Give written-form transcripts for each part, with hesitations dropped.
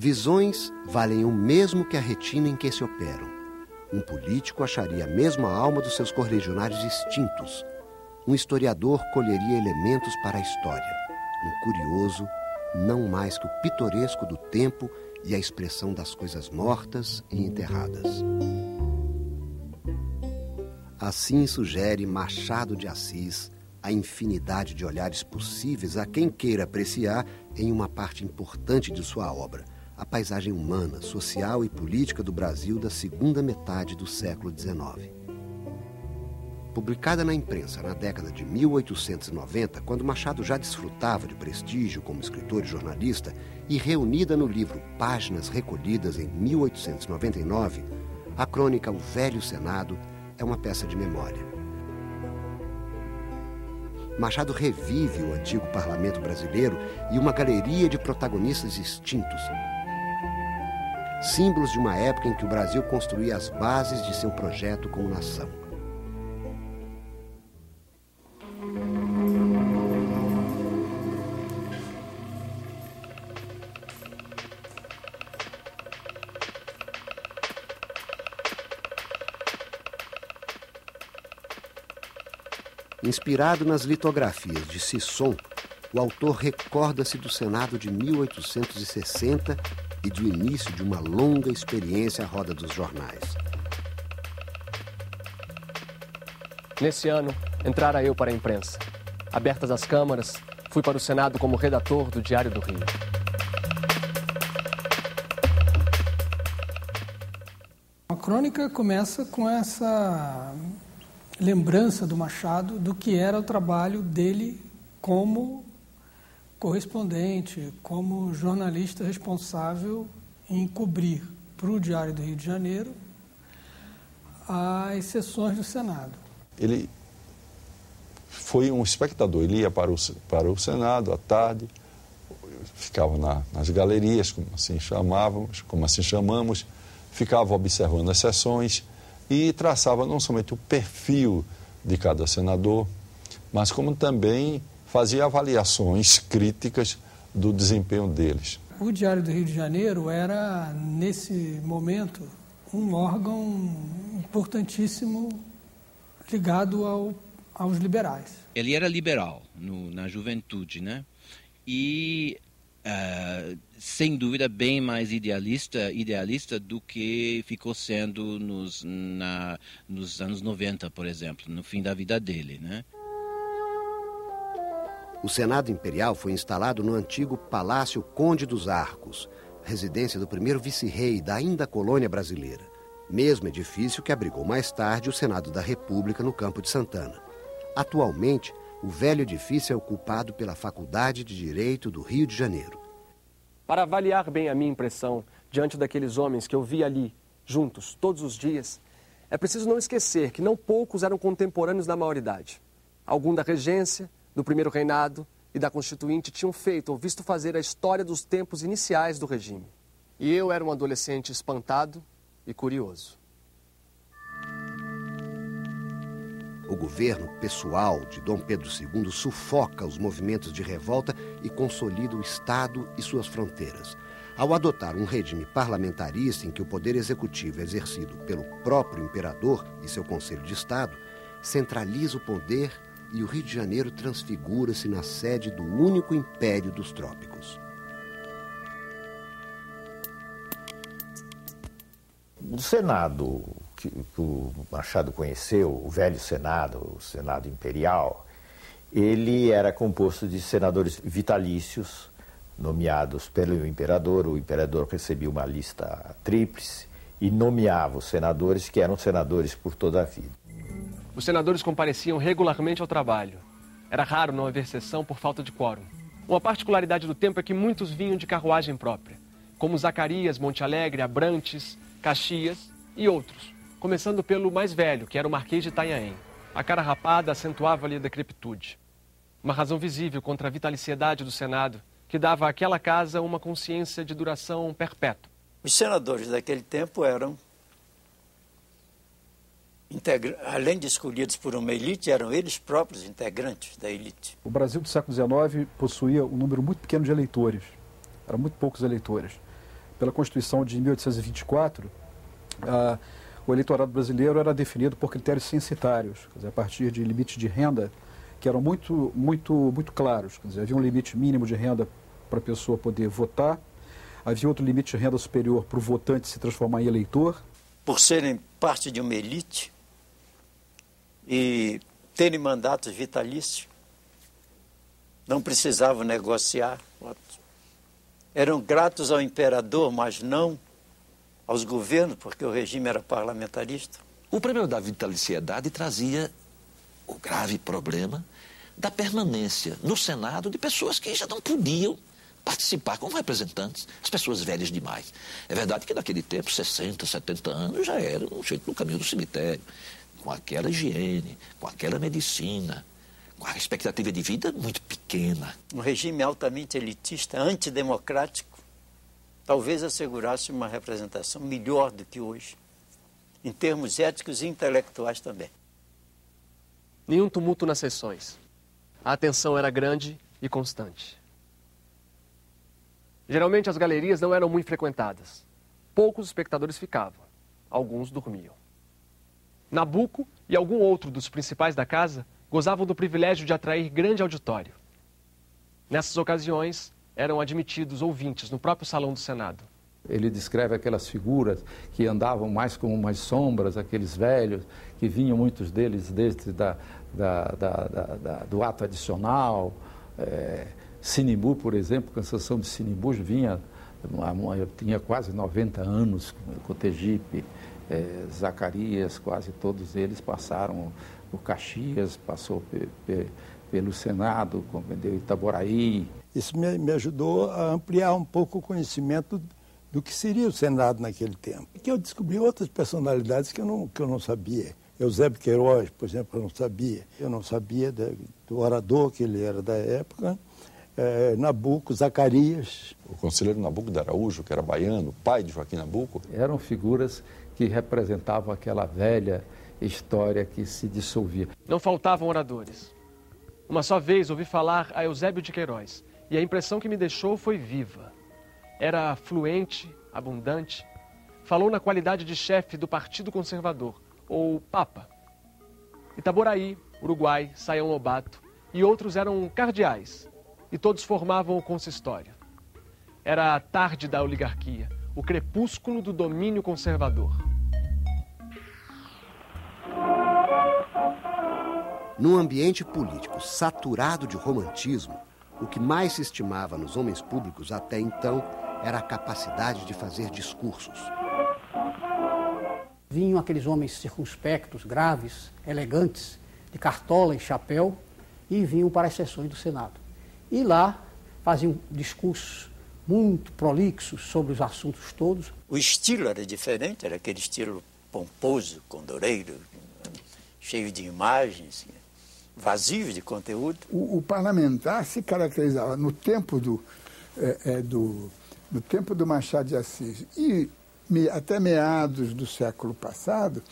Visões valem o mesmo que a retina em que se operam. Um político acharia a mesma alma dos seus correligionários extintos. Um historiador colheria elementos para a história. Um curioso, não mais que o pitoresco do tempo e a expressão das coisas mortas e enterradas. Assim sugere Machado de Assis a infinidade de olhares possíveis a quem queira apreciar em uma parte importante de sua obra, a paisagem humana, social e política do Brasil da segunda metade do século XIX. Publicada na imprensa na década de 1890, quando Machado já desfrutava de prestígio como escritor e jornalista, e reunida no livro Páginas Recolhidas em 1899, a crônica O Velho Senado é uma peça de memória. Machado revive o antigo parlamento brasileiro e uma galeria de protagonistas extintos, símbolos de uma época em que o Brasil construía as bases de seu projeto como nação. Inspirado nas litografias de Sisson, o autor recorda-se do Senado de 1860 e do início de uma longa experiência à roda dos jornais. Nesse ano, entrara eu para a imprensa. Abertas as câmaras, fui para o Senado como redator do Diário do Rio. A crônica começa com essa lembrança do Machado do que era o trabalho dele como correspondente, como jornalista responsável em cobrir para o Diário do Rio de Janeiro as sessões do Senado. Ele foi um espectador, ele ia para o Senado à tarde, ficava nas galerias, como assim chamamos, ficava observando as sessões e traçava não somente o perfil de cada senador, mas como também fazia avaliações críticas do desempenho deles. O Diário do Rio de Janeiro era, nesse momento, um órgão importantíssimo ligado aos liberais. Ele era liberal na juventude, né? E sem dúvida bem mais idealista do que ficou sendo nos anos 90, por exemplo, no fim da vida dele, né? O Senado Imperial foi instalado no antigo Palácio Conde dos Arcos, residência do primeiro vice-rei da ainda colônia brasileira, mesmo edifício que abrigou mais tarde o Senado da República no Campo de Santana. Atualmente, o velho edifício é ocupado pela Faculdade de Direito do Rio de Janeiro. Para avaliar bem a minha impressão diante daqueles homens que eu vi ali, juntos, todos os dias, é preciso não esquecer que não poucos eram contemporâneos da maioridade. Algum da regência, do primeiro reinado e da Constituinte tinham feito ou visto fazer a história dos tempos iniciais do regime. E eu era um adolescente espantado e curioso. O governo pessoal de Dom Pedro II sufoca os movimentos de revolta e consolida o Estado e suas fronteiras. Ao adotar um regime parlamentarista em que o poder executivo é exercido pelo próprio imperador e seu Conselho de Estado, centraliza o poder e o Rio de Janeiro transfigura-se na sede do único império dos trópicos. O Senado que o Machado conheceu, o velho Senado, o Senado Imperial, ele era composto de senadores vitalícios, nomeados pelo imperador. O imperador recebia uma lista tríplice e nomeava os senadores, que eram senadores por toda a vida. Os senadores compareciam regularmente ao trabalho. Era raro não haver sessão por falta de quórum. Uma particularidade do tempo é que muitos vinham de carruagem própria, como Zacarias, Monte Alegre, Abrantes, Caxias e outros, começando pelo mais velho, que era o Marquês de Itanhaém. A cara rapada acentuava-lhe a decrepitude. Uma razão visível contra a vitaliciedade do Senado, que dava àquela casa uma consciência de duração perpétua. Os senadores daquele tempo eram, além de escolhidos por uma elite, eram eles próprios integrantes da elite. O Brasil do século XIX possuía um número muito pequeno de eleitores. Eram muito poucos eleitores. pela Constituição de 1824, o eleitorado brasileiro era definido por critérios censitários, quer dizer, a partir de limites de renda que eram muito claros. Quer dizer, havia um limite mínimo de renda para a pessoa poder votar, havia outro limite de renda superior para o votante se transformar em eleitor. Por serem parte de uma elite e terem mandatos vitalícios, não precisavam negociar votos. Eram gratos ao imperador, mas não aos governos, porque o regime era parlamentarista. O problema da vitaliciedade trazia o grave problema da permanência no Senado de pessoas que já não podiam participar como representantes, as pessoas velhas demais. É verdade que naquele tempo, 60, 70 anos, já era um jeito no caminho do cemitério, com aquela higiene, com aquela medicina, com a expectativa de vida muito pequena. Um regime altamente elitista, antidemocrático, talvez assegurasse uma representação melhor do que hoje, em termos éticos e intelectuais também. Nenhum tumulto nas sessões. A atenção era grande e constante. Geralmente as galerias não eram muito frequentadas. Poucos espectadores ficavam. Alguns dormiam. Nabuco e algum outro dos principais da casa gozavam do privilégio de atrair grande auditório. Nessas ocasiões, eram admitidos ouvintes no próprio salão do Senado. Ele descreve aquelas figuras que andavam mais como umas sombras, aqueles velhos, que vinham muitos deles desde do ato adicional. Sinimbu, por exemplo, Canção de Sinimbu vinha, tinha quase 90 anos, Cotegipe, Zacarias, quase todos eles passaram, o Caxias passou pelo Senado, compreendeu, Itaboraí. Isso me ajudou a ampliar um pouco o conhecimento do que seria o Senado naquele tempo. Que eu descobri outras personalidades que eu não sabia. Eusébio Queiroz, por exemplo, eu não sabia. Eu não sabia do orador que ele era da época. Nabuco, Zacarias. O conselheiro Nabuco de Araújo, que era baiano, pai de Joaquim Nabuco. Eram figuras que representavam aquela velha história que se dissolvia. Não faltavam oradores. Uma só vez ouvi falar a Eusébio de Queiroz e a impressão que me deixou foi viva. Era fluente, abundante. Falou na qualidade de chefe do Partido Conservador, ou Papa. Itaboraí, Uruguai, Saião Lobato e outros eram cardeais, e todos formavam o consistório. Era a tarde da oligarquia, o crepúsculo do domínio conservador. Num ambiente político saturado de romantismo, o que mais se estimava nos homens públicos até então era a capacidade de fazer discursos. Vinham aqueles homens circunspectos, graves, elegantes, de cartola e chapéu, e vinham para as sessões do Senado. E lá faziam discursos muito prolixos sobre os assuntos todos. O estilo era diferente, era aquele estilo pomposo, condoreiro, cheio de imagens, vazio de conteúdo. O parlamentar se caracterizava no tempo no tempo do Machado de Assis e até meados do século passado,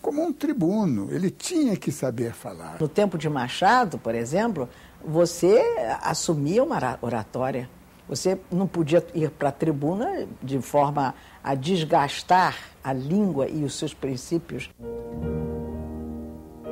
como um tribuno. Ele tinha que saber falar. No tempo de Machado, por exemplo, você assumia uma oratória. Você não podia ir para a tribuna de forma a desgastar a língua e os seus princípios.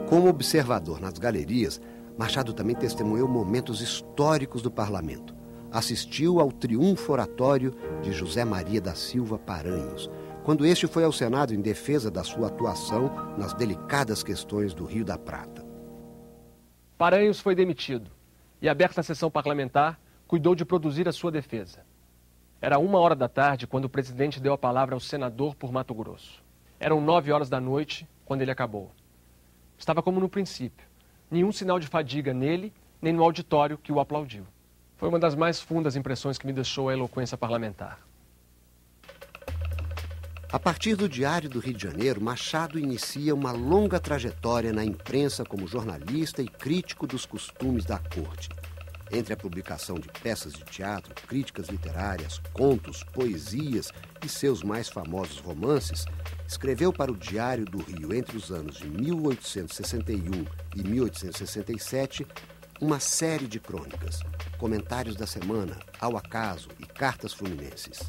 Como observador nas galerias, Machado também testemunhou momentos históricos do parlamento. Assistiu ao triunfo oratório de José Maria da Silva Paranhos, quando este foi ao Senado em defesa da sua atuação nas delicadas questões do Rio da Prata. Paranhos foi demitido e, aberta a sessão parlamentar, cuidou de produzir a sua defesa. Era 13h quando o presidente deu a palavra ao senador por Mato Grosso. Eram 21h quando ele acabou. Estava como no princípio, nenhum sinal de fadiga nele, nem no auditório que o aplaudiu. Foi uma das mais fundas impressões que me deixou a eloquência parlamentar. A partir do Diário do Rio de Janeiro, Machado inicia uma longa trajetória na imprensa como jornalista e crítico dos costumes da corte. Entre a publicação de peças de teatro, críticas literárias, contos, poesias e seus mais famosos romances, escreveu para o Diário do Rio entre os anos de 1861 e 1867 uma série de crônicas, comentários da semana, ao acaso e cartas fluminenses.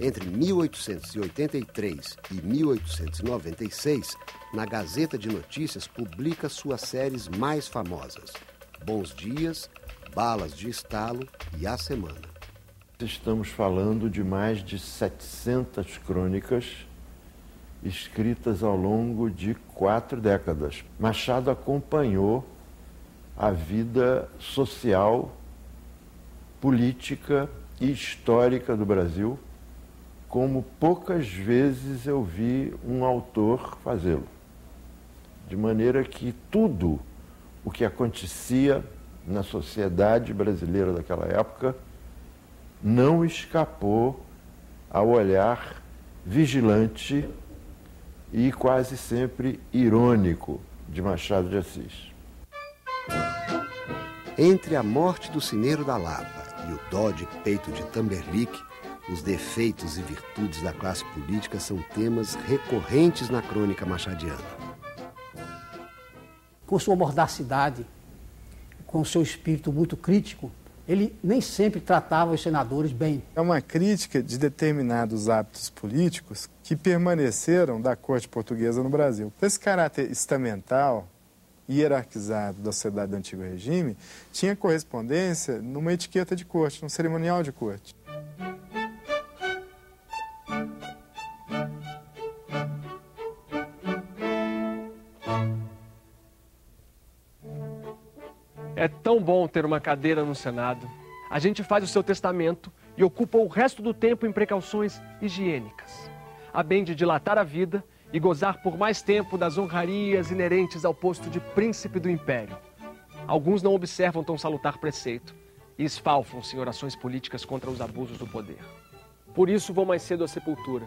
Entre 1883 e 1896, na Gazeta de Notícias publica suas séries mais famosas: Bons Dias, Balas de Estalo e A Semana. Estamos falando de mais de 700 crônicas escritas ao longo de 4 décadas. Machado acompanhou a vida social, política e histórica do Brasil, como poucas vezes eu vi um autor fazê-lo. De maneira que tudo o que acontecia na sociedade brasileira daquela época não escapou ao olhar vigilante e quase sempre irônico de Machado de Assis. Entre a morte do Cineiro da Lapa e o dó de peito de Tamberlique, os defeitos e virtudes da classe política são temas recorrentes na crônica machadiana. Com sua mordacidade, com seu espírito muito crítico, ele nem sempre tratava os senadores bem. É uma crítica de determinados hábitos políticos que permaneceram da corte portuguesa no Brasil. Esse caráter estamental, hierarquizado da sociedade do antigo regime, tinha correspondência numa etiqueta de corte, num cerimonial de corte. É tão bom ter uma cadeira no Senado. A gente faz o seu testamento e ocupa o resto do tempo em precauções higiênicas, a bem de dilatar a vida e gozar por mais tempo das honrarias inerentes ao posto de príncipe do império. Alguns não observam tão salutar preceito e esfalfam-se em orações políticas contra os abusos do poder. Por isso vou mais cedo à sepultura,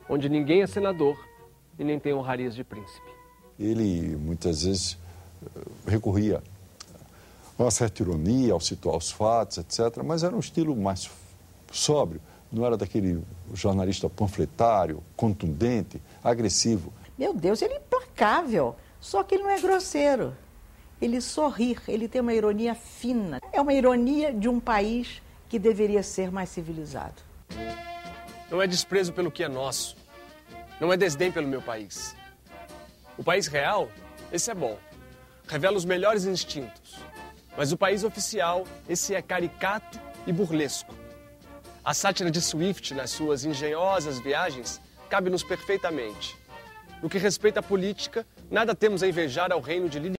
onde ninguém é senador e nem tem honrarias de príncipe. Ele muitas vezes recorria a uma certa ironia, ao situar os fatos, etc., mas era um estilo mais sóbrio, não era daquele jornalista panfletário, contundente, agressivo. Meu Deus, ele é implacável, só que ele não é grosseiro. Ele sorri, ele tem uma ironia fina. É uma ironia de um país que deveria ser mais civilizado. Não é desprezo pelo que é nosso, não é desdém pelo meu país. O país real, esse é bom, revela os melhores instintos. Mas o país oficial, esse é caricato e burlesco. A sátira de Swift nas suas engenhosas viagens cabe-nos perfeitamente. No que respeita à política, nada temos a invejar ao reino de Lili.